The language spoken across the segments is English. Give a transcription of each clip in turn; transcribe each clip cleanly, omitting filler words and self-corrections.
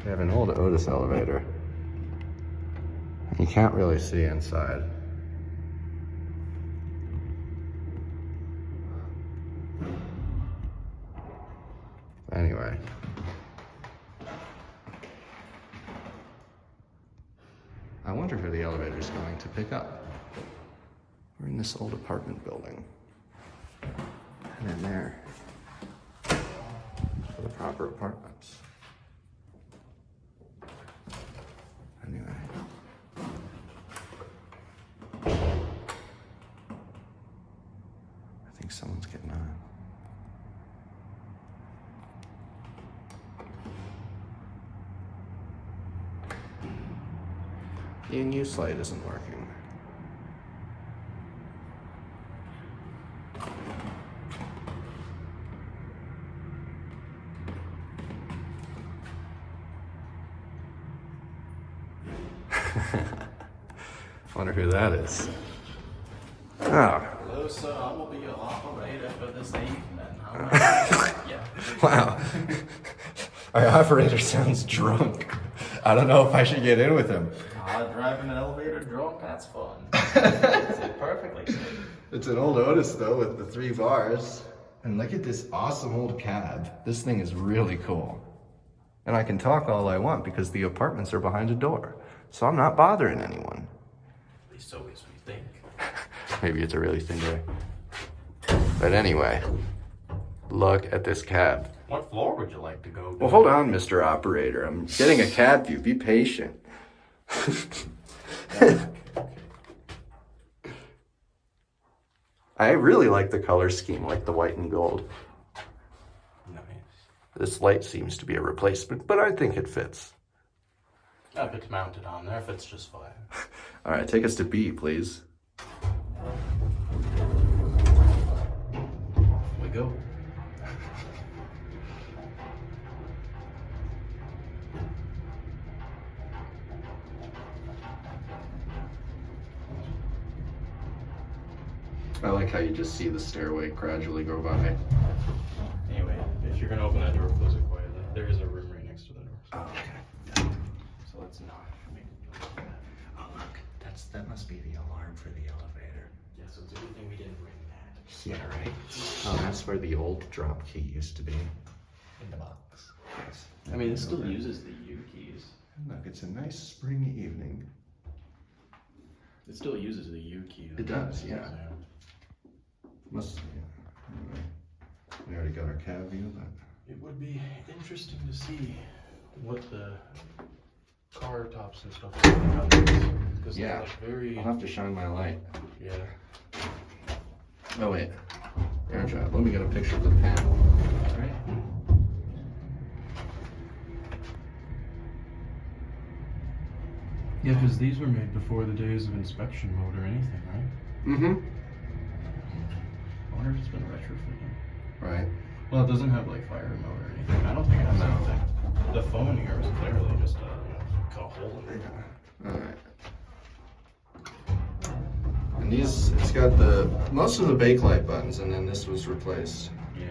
We have an old Otis elevator. You can't really see inside. Anyway. I wonder who the elevator is going to pick up. We're in this old apartment building. And in there are the proper apartments. Anyway. I think someone's getting on. The in-use light isn't working. Wonder who that is. Oh. Hello, sir. I will be your operator for this evening. Yeah. Wow. Our operator sounds drunk. I don't know if I should get in with him. Driving an elevator drunk, that's fun. It's perfectly safe. It's an old Otis though with the 3 bars. And look at this awesome old cab. This thing is really cool. And I can talk all I want because the apartments are behind a door. So I'm not bothering anyone. At least so is we think. Maybe it's a really thin day. But anyway, look at this cab. What floor would you like to go to? Well, hold on, Mr. Operator. I'm getting a cab view. Be patient. I really like the color scheme, like the white and gold. Nice. This light seems to be a replacement, but I think it fits. If it's mounted on there, fits just fine. All right, take us to B, please. We go. I like how you just see the stairway gradually go by. Anyway, if you're gonna open that door, close it quietly. There is a room right next to the door. Oh, okay. So let's not. Oh, look, that must be the alarm for the elevator. Yeah, so it's a good thing we didn't bring that. Yeah, right. Oh, that's where the old drop key used to be. In the box. Yes. I mean, it still uses the U keys. Look, it's a nice spring evening. It still uses the U key. It does, yeah. Must, yeah. Anyway, we already got our cab view, but It would be interesting to see what the car tops and stuff are like on this. Because yeah, they're like very. I'll have to shine my light. Yeah. Oh wait, air job. Let me get a picture of the panel. All right. Yeah, because these were made before the days of inspection mode or anything, right? Mm-hmm. I wonder if it's been retrofitted. Right. Well, it doesn't have like fire mode or anything. I don't think it has anything. The phone here is clearly just a hole in it. All right. And these, it's got most of the bakelite buttons, and then this was replaced. Yeah.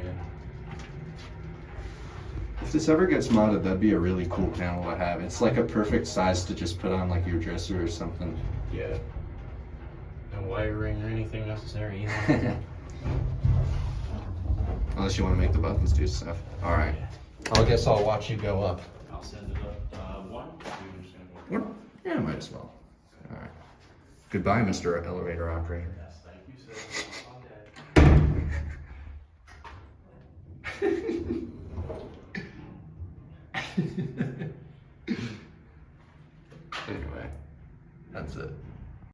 If this ever gets modded, that'd be a really cool panel to have. It's like a perfect size to just put on like your dresser or something. Yeah. No wiring or anything necessary either. Unless you want to make the buttons do stuff. All right. I guess I'll watch you go up. I'll send it up one. You're just gonna go. Yeah, might as well. All right. Goodbye, Mr. Elevator Operator. Yes, thank you, sir. I'm dead.